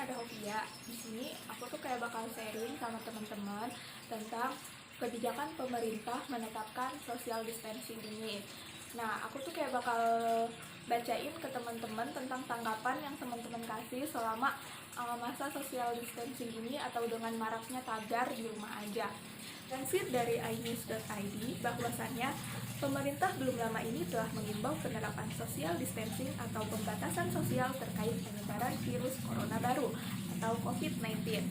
ada Hofia. Di sini aku tuh kayak bakal sharing sama teman-teman tentang kebijakan pemerintah menetapkan social distancing ini. Nah, aku tuh kayak bakal bacain ke teman-teman tentang tanggapan yang teman-teman kasih selama masa social distancing ini atau dengan maraknya tagar di rumah aja. Lansir dari inews.id bahwasannya pemerintah belum lama ini telah mengimbau penerapan social distancing atau pembatasan sosial terkait penyebaran virus corona baru atau COVID-19.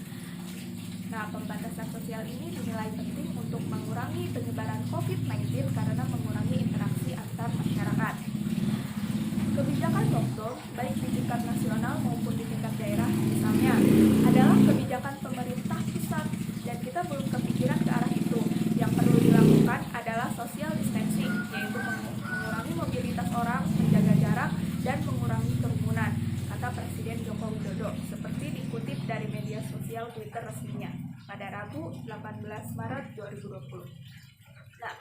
Nah, pembatasan sosial ini dinilai penting untuk mengurangi penyebaran COVID-19 karena mengurangi interaksi antar masyarakat. Kebijakan lockdown, baik di tingkat nasional maupun di tingkat daerah misalnya, adalah kebijakan pemerintah pusat dan kita belum kepikiran ke arah itu. Yang perlu dilakukan adalah social distancing, yaitu mengurangi mobilitas orang, menjaga jarak, dan mengurangi kerumunan, kata Presiden Joko Widodo, seperti dikutip dari media sosial Twitter resminya pada Rabu 18 Maret 2020. Nah,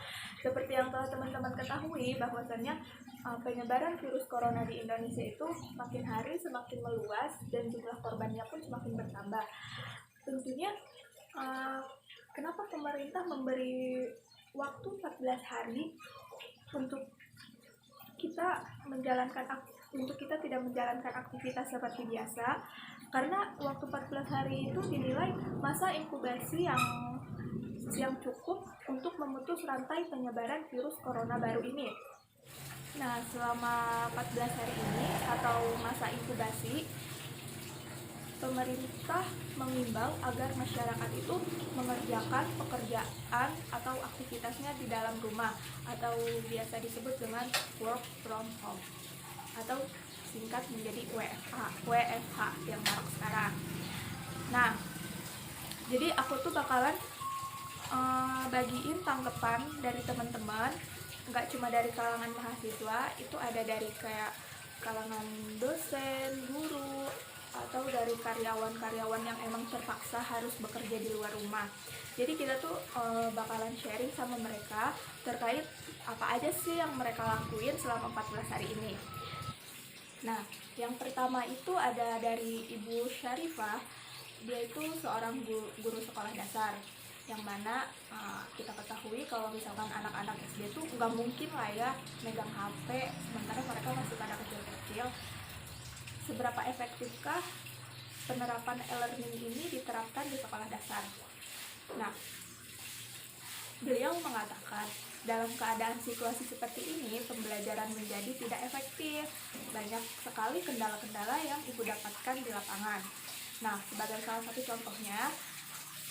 seperti yang telah teman-teman ketahui bahwasannya penyebaran virus corona di Indonesia itu makin hari semakin meluas dan jumlah korbannya pun semakin bertambah. Tentunya kenapa pemerintah memberi waktu 14 hari untuk kita tidak menjalankan aktivitas seperti biasa, karena waktu 14 hari itu dinilai masa inkubasi yang cukup untuk memutus rantai penyebaran virus corona baru ini. Nah, selama 14 hari ini atau masa inkubasi, pemerintah mengimbau agar masyarakat itu mengerjakan pekerjaan atau aktivitasnya di dalam rumah atau biasa disebut dengan work from home atau singkat menjadi WFH yang marak sekarang. Nah, jadi aku tuh bakalan bagiin tanggapan dari teman-teman, nggak cuma dari kalangan mahasiswa, itu ada dari kayak kalangan dosen, guru, atau dari karyawan-karyawan yang emang terpaksa harus bekerja di luar rumah. Jadi kita tuh bakalan sharing sama mereka terkait apa aja sih yang mereka lakuin selama 14 hari ini. Nah, yang pertama itu ada dari Ibu Syarifah. Dia itu seorang guru sekolah dasar, yang mana kita ketahui kalau misalkan anak-anak SD itu nggak mungkin lah ya megang HP sementara mereka masih pada kecil-kecil. Seberapa efektifkah penerapan e-learning ini diterapkan di sekolah dasar? Nah, beliau mengatakan dalam keadaan situasi seperti ini pembelajaran menjadi tidak efektif. Banyak sekali kendala-kendala yang ibu dapatkan di lapangan. Nah, sebagai salah satu contohnya,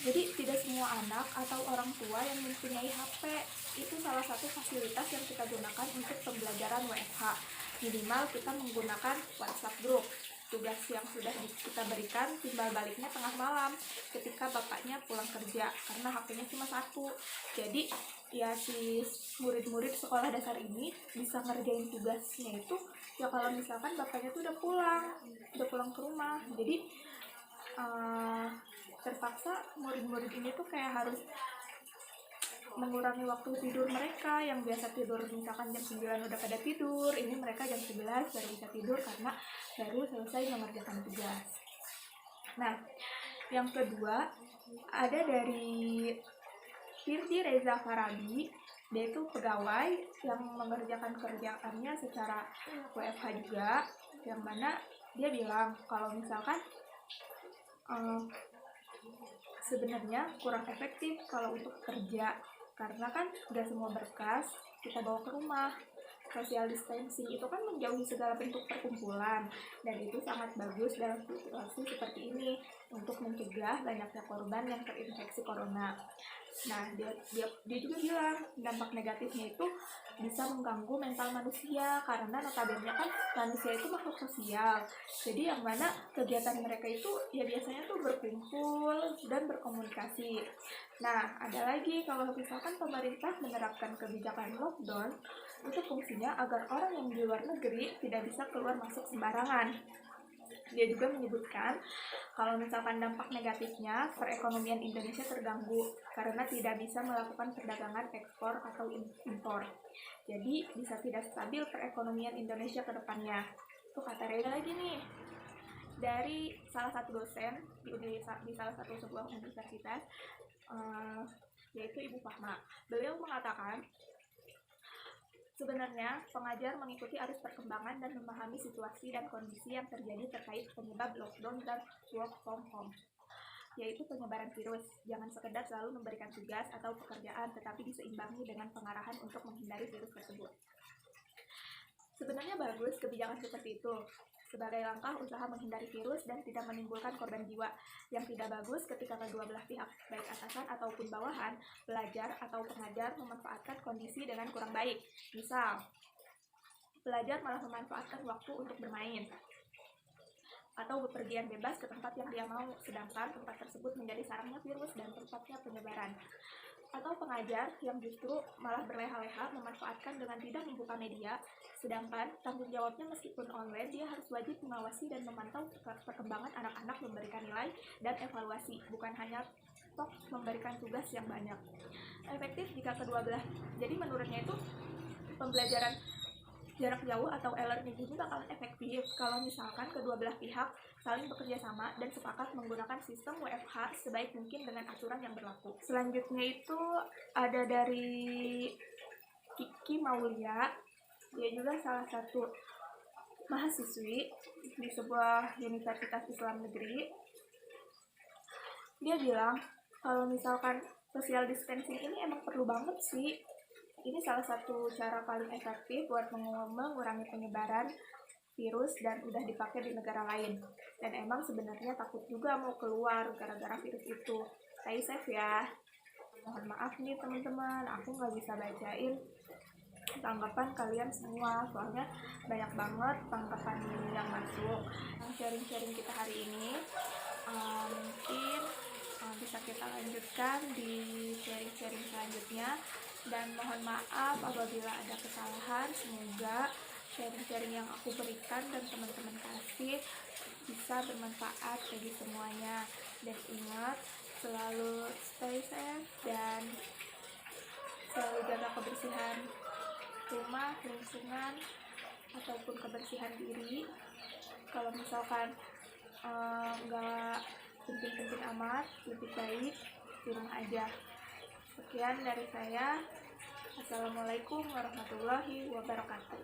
jadi tidak semua anak atau orang tua yang mempunyai HP. Itu salah satu fasilitas yang kita gunakan untuk pembelajaran WFH. Minimal kita menggunakan WhatsApp group. Tugas yang sudah kita berikan timbal baliknya tengah malam ketika bapaknya pulang kerja karena HP-nya cuma satu. Jadi ya si murid-murid sekolah dasar ini bisa ngerjain tugasnya itu ya kalau misalkan bapaknya tuh udah pulang ke rumah. Jadi terpaksa murid-murid ini tuh kayak harus mengurangi waktu tidur mereka, yang biasa tidur misalkan jam 9 udah pada tidur, ini mereka jam 11 baru bisa tidur karena baru selesai mengerjakan tugas. Nah, yang kedua ada dari Firdi Reza Farabi. Dia itu pegawai yang mengerjakan kerjaannya secara WFH juga, yang mana dia bilang kalau misalkan sebenarnya kurang efektif kalau untuk kerja karena kan gak semua berkas kita bawa ke rumah. Social distancing itu kan menjauhi segala bentuk perkumpulan dan itu sangat bagus dalam situasi seperti ini untuk mencegah banyaknya korban yang terinfeksi corona. Nah, dia juga bilang dampak negatifnya itu bisa mengganggu mental manusia karena notabene kan manusia itu makhluk sosial. Jadi yang mana kegiatan mereka itu ya biasanya tuh berkumpul dan berkomunikasi. Nah, ada lagi kalau misalkan pemerintah menerapkan kebijakan lockdown, itu fungsinya agar orang yang di luar negeri tidak bisa keluar masuk sembarangan. Dia juga menyebutkan kalau misalkan dampak negatifnya perekonomian Indonesia terganggu karena tidak bisa melakukan perdagangan ekspor atau impor. Jadi bisa tidak stabil perekonomian Indonesia ke depannya. Itu kata Reza lagi nih. dari salah satu dosen di salah satu sebuah universitas, yaitu Ibu Fahma. Beliau mengatakan, sebenarnya pengajar mengikuti arus perkembangan dan memahami situasi dan kondisi yang terjadi terkait penyebab lockdown dan work from home, yaitu penyebaran virus. Jangan sekedar selalu memberikan tugas atau pekerjaan, tetapi diseimbangi dengan pengarahan untuk menghindari virus tersebut. Sebenarnya bagus kebijakan seperti itu, sebagai langkah usaha menghindari virus dan tidak menimbulkan korban jiwa. Yang tidak bagus ketika kedua belah pihak, baik atasan ataupun bawahan, pelajar atau pengajar, memanfaatkan kondisi dengan kurang baik. Misal, pelajar malah memanfaatkan waktu untuk bermain atau bepergian bebas ke tempat yang dia mau, sedangkan tempat tersebut menjadi sarangnya virus dan tempatnya penyebaran. Atau pengajar yang justru malah berleha-leha memanfaatkan dengan tidak membuka media, sedangkan tanggung jawabnya meskipun online, dia harus wajib mengawasi dan memantau perkembangan anak-anak, memberikan nilai dan evaluasi, bukan hanya tok memberikan tugas yang banyak. Efektif jika kedua belah, jadi menurutnya itu pembelajaran jarak jauh atau e-learning ini bakalan efektif kalau misalkan kedua belah pihak saling bekerja sama dan sepakat menggunakan sistem WFH sebaik mungkin dengan aturan yang berlaku. Selanjutnya itu ada dari Kiki Maulia, dia juga salah satu mahasiswi di sebuah universitas Islam negeri. Dia bilang kalau misalkan social distancing ini emang perlu banget sih. Ini salah satu cara paling efektif buat mengurangi penyebaran virus dan udah dipakai di negara lain. Dan emang sebenarnya takut juga mau keluar gara-gara virus itu. Stay safe ya. Mohon maaf nih teman-teman, aku nggak bisa bacain tanggapan kalian semua, soalnya banyak banget tanggapan yang masuk. Sharing-sharing kita hari ini mungkin bisa kita lanjutkan di sharing-sharing selanjutnya. Dan mohon maaf apabila ada kesalahan. Semoga sharing-sharing yang aku berikan dan teman-teman kasih bisa bermanfaat bagi semuanya. Dan ingat, selalu stay safe dan selalu jaga kebersihan rumah, lingkungan, ataupun kebersihan diri. Kalau misalkan nggak penting-penting amat, lebih baik di rumah aja. Sekian dari saya. Assalamualaikum warahmatullahi wabarakatuh.